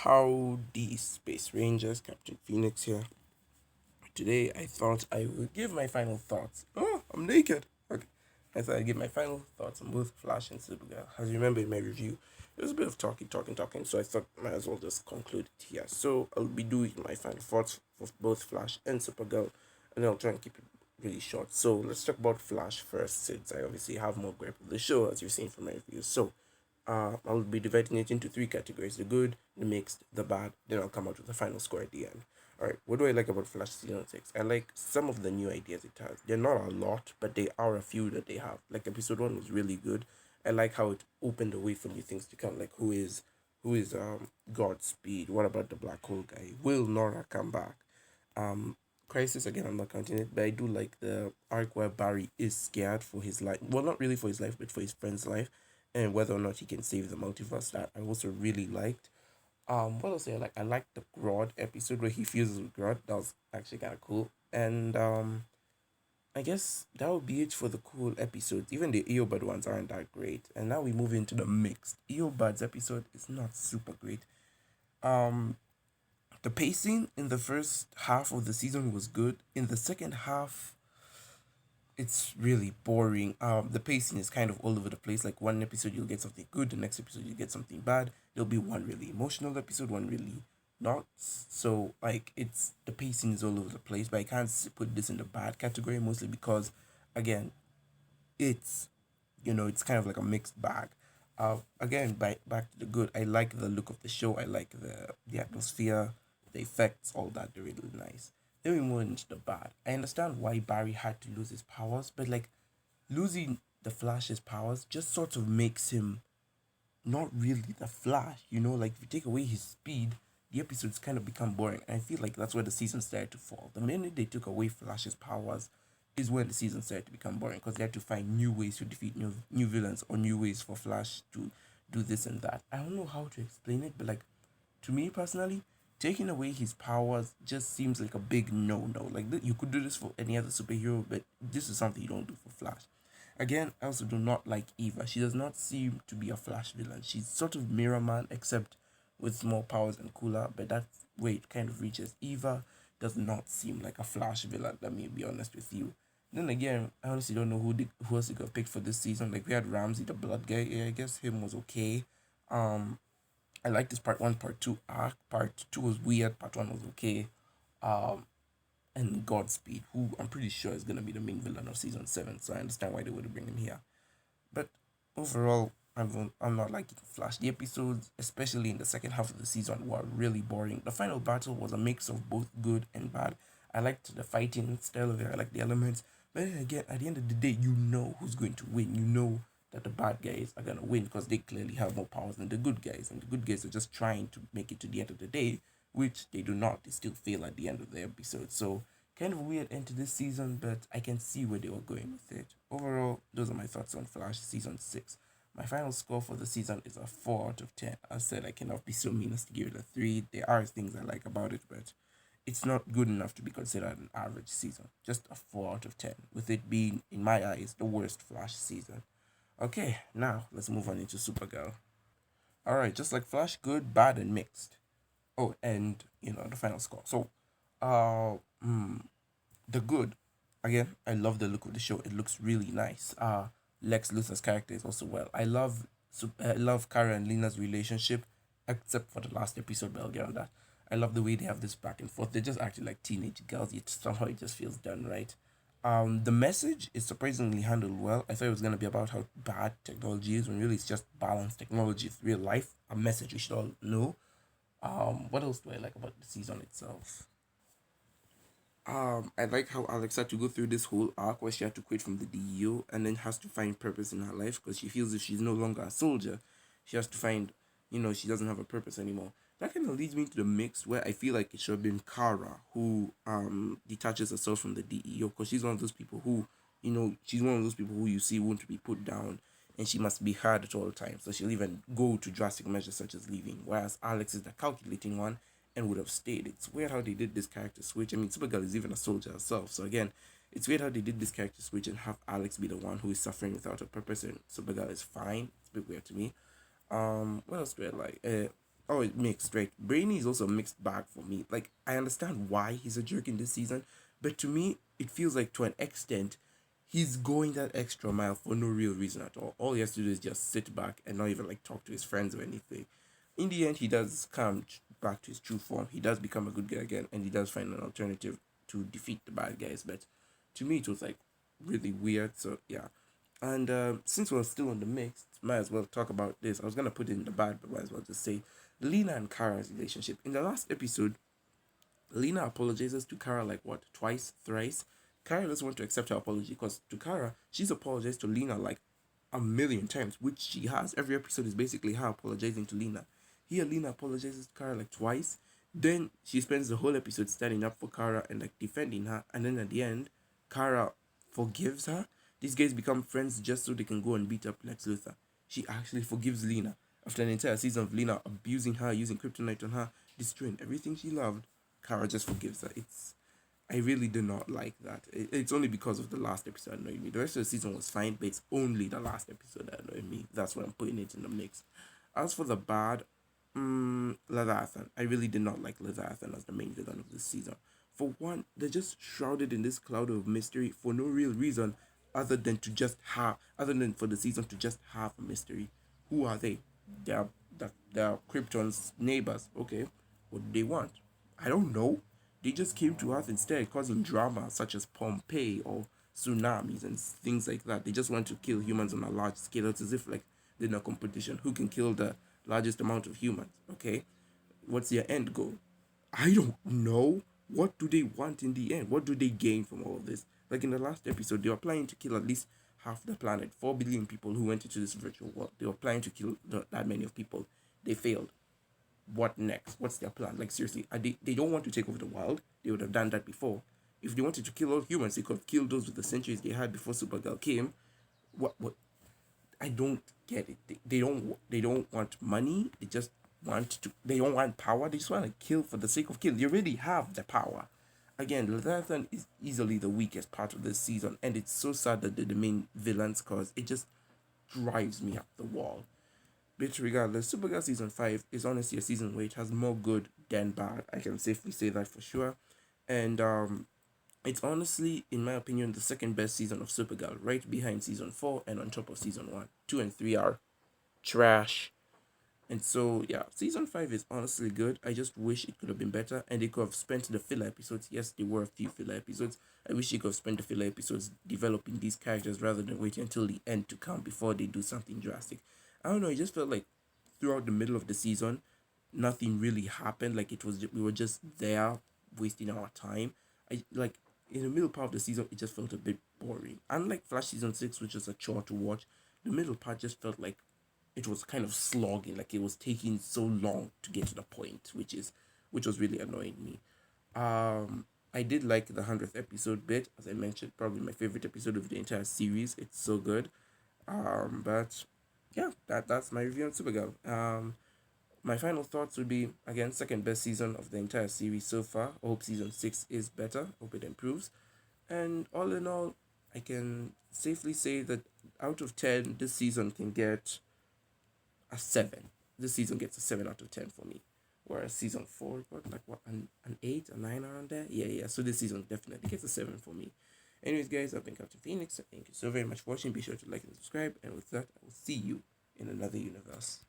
Howdy, Space Rangers, Captain Phoenix here. Today I thought I would give my final thoughts. Oh, I'm naked. Okay. I thought I'd give my final thoughts on both Flash and Supergirl. As you remember in my review, it was a bit of talking, so I thought I might as well just conclude it here. So I'll be doing my final thoughts for both Flash and Supergirl, and I'll try and keep it really short. So let's talk about Flash first, since I obviously have more grip of the show, as you've seen from my review. So I'll be dividing it into three categories: the good, the mixed, the bad. Then I'll come out with a final score at the end. Alright, what do I like about Flash Season 6? I like some of the new ideas it has. They're not a lot, but they are a few that they have. Like episode 1 was really good. I like how it opened the way for new things to come. Like who is Godspeed? What about the black hole guy? Will Nora come back? Um Crisis again, I'm not counting it, but I do like the arc where Barry is scared for his life. Well, not really for his life, but for his friend's life, and whether or not he can save the multiverse. That I also really liked. What else? I like the Grodd episode where he fuses with Grodd. That was actually kind of cool. And I guess that would be it for the cool episodes. Even the Eobard ones aren't that great. And now we move into the mixed. Eobard's episode is not super great. Um, the pacing in the first half of the season was good. In the second half, it's really boring. The pacing is kind of all over the place. Like one episode you'll get something good, the next episode you get something bad. There'll be one really emotional episode, one really not. So like it's the pacing is all over the place. But I can't put this in the bad category mostly because, again, it's it's kind of like a mixed bag. Again, back to the good. I like the look of the show. I like the atmosphere, the effects, all that. They're really nice. Then we move into the bad. I understand why Barry had to lose his powers, but like losing the Flash's powers just sort of makes him not really the Flash. Like if you take away his speed, the episodes kind of become boring. And I feel like that's where the season started to fall. The minute they took away Flash's powers is when the season started to become boring because they had to find new ways to defeat new villains or new ways for Flash to do this and that. I don't know how to explain it, but like to me personally, taking away his powers just seems like a big no. Like you could do this for any other superhero, but this is something you don't do for Flash. Again, I also do not like Eva. She does not seem to be a Flash villain. She's sort of Mirror Man, except with more powers and cooler, but that's where it kind of reaches. Eva does not seem like a Flash villain, let me be honest with you. Then again, I honestly don't know who else they could have picked for this season. Like we had Ramsey, the blood guy. Yeah, I guess him was okay. Um, I like this part one, part two arc. Part two was weird. Part one was okay. Um, and Godspeed, who I'm pretty sure is gonna be the main villain of season 7. So I understand why they would bring him here. But overall, I'm not liking Flash. The episodes, especially in the second half of the season, were really boring. The final battle was a mix of both good and bad. I liked the fighting style of it. I liked the elements. But then again, at the end of the day, you know who's going to win. You know that the bad guys are gonna win because they clearly have more powers than the good guys, and the good guys are just trying to make it to the end of the day, which they do not. They still fail at the end of the episode. So kind of weird end to this season, but I can see where they were going with it. Overall, those are my thoughts on Flash season 6. My final score for the season is a 4 out of 10. I said I cannot be so mean as to give it a 3. There are things I like about it, but it's not good enough to be considered an average season. Just a 4 out of 10, with it being, in my eyes, the worst Flash season. Okay, now let's move on into Supergirl. Alright, just like Flash, good, bad, and mixed. Oh, and the final score. So, uh, mm, the good. Again, I love the look of the show. It looks really nice. Lex Luthor's character is also well. I love Kara and Lena's relationship, except for the last episode. But I'll get on that. I love the way they have this back and forth. They're just acting like teenage girls. Yet somehow it just feels done right. The message is surprisingly handled well. I thought it was gonna be about how bad technology is, when really it's just balanced technology with real life. A message we should all know. What else do I like about the season itself? I like how Alex had to go through this whole arc where she had to quit from the DEO and then has to find purpose in her life because she feels if she's no longer a soldier, she has to find, she doesn't have a purpose anymore. That kind of leads me to the mix where I feel like it should have been Kara who detaches herself from the DEO because she's one of those people who, she's one of those people who you see want to be put down and she must be heard at all times. So she'll even go to drastic measures such as leaving. Whereas Alex is the calculating one and would have stayed. It's weird how they did this character switch. I mean, Supergirl is even a soldier herself. So again, it's weird how they did this character switch and have Alex be the one who is suffering without a purpose and Supergirl is fine. It's a bit weird to me. What else do I like? Oh, it mixed, right? Brainy is also a mixed bag for me. Like, I understand why he's a jerk in this season, but to me, it feels like to an extent, he's going that extra mile for no real reason at all. All he has to do is just sit back and not even like talk to his friends or anything. In the end, he does come back to his true form. He does become a good guy again, and he does find an alternative to defeat the bad guys. But to me, it was like really weird. So yeah, and since we're still on the mix, might as well talk about this. I was gonna put it in the bad, but might as well just say Lena and Kara's relationship. In the last episode, Lena apologizes to Kara like what, twice, thrice. Kara doesn't want to accept her apology because to Kara, she's apologized to Lena like a million times, which she has. Every episode is basically her apologizing to Lena. Here, Lena apologizes to Kara like twice. Then she spends the whole episode standing up for Kara and like defending her. And then at the end, Kara forgives her. These guys become friends just so they can go and beat up Lex Luthor. She actually forgives Lena after an entire season of Lena abusing her, using kryptonite on her, destroying everything she loved. Kara just forgives her. I really did not like that. It's only because of the last episode that annoyed me. The rest of the season was fine, but it's only the last episode that annoyed me. That's why I'm putting it in the mix. As for the bad, Leviathan. I really did not like Leviathan as the main villain of this season. For one, they're just shrouded in this cloud of mystery for no real reason other than for the season to just have a mystery. Who are they? They're Krypton's neighbors. Okay. What do they want? I don't know. They just came to Earth instead, causing drama such as Pompeii or tsunamis and things like that. They just want to kill humans on a large scale. It's as if like they're in a competition who can kill the largest amount of humans. Okay, what's their end goal? I don't know. What do they want in the end? What do they gain from all of this? Like in the last episode, they were planning to kill at least half the planet. 4 billion people who went into this virtual world. They were planning to kill that many of people. They failed. What next? What's their plan? Like seriously, they don't want to take over the world. They would have done that before. If they wanted to kill all humans, they could have killed those with the centuries they had before Supergirl came. What I don't get it. They don't want money. They don't want power. They just want to kill for the sake of kill. They already have the power. Again, Leviathan is easily the weakest part of this season, and it's so sad that they're the main villains because it just drives me up the wall. But regardless, Supergirl season 5 is honestly a season where it has more good than bad. I can safely say that for sure. And it's honestly, in my opinion, the second best season of Supergirl, right behind season 4 and on top of season 1. 2 and 3 are trash. And so, yeah, season 5 is honestly good. I just wish it could have been better and they could have spent the filler episodes. Yes, there were a few filler episodes. I wish they could have spent the filler episodes developing these characters rather than waiting until the end to come before they do something drastic. I don't know, it just felt like throughout the middle of the season, nothing really happened. Like we were just there wasting our time. I like in the middle part of the season, it just felt a bit boring. Unlike Flash season 6, which was a chore to watch, the middle part just felt like it was kind of slogging, like it was taking so long to get to the point, which was really annoying me. I did like the 100th episode bit, as I mentioned, probably my favorite episode of the entire series. It's so good. But yeah, that's my review on Supergirl. My final thoughts would be again second best season of the entire series so far. I hope season 6 is better. Hope it improves. And all in all, I can safely say that out of 10, this season can get a 7. This season gets a 7 out of 10 for me. Whereas season 4 got like what, an 8, a 9 around there? Yeah. So this season definitely gets a 7 for me. Anyways, guys, I've been Captain Phoenix. Thank you so very much for watching. Be sure to like and subscribe. And with that, I will see you in another universe.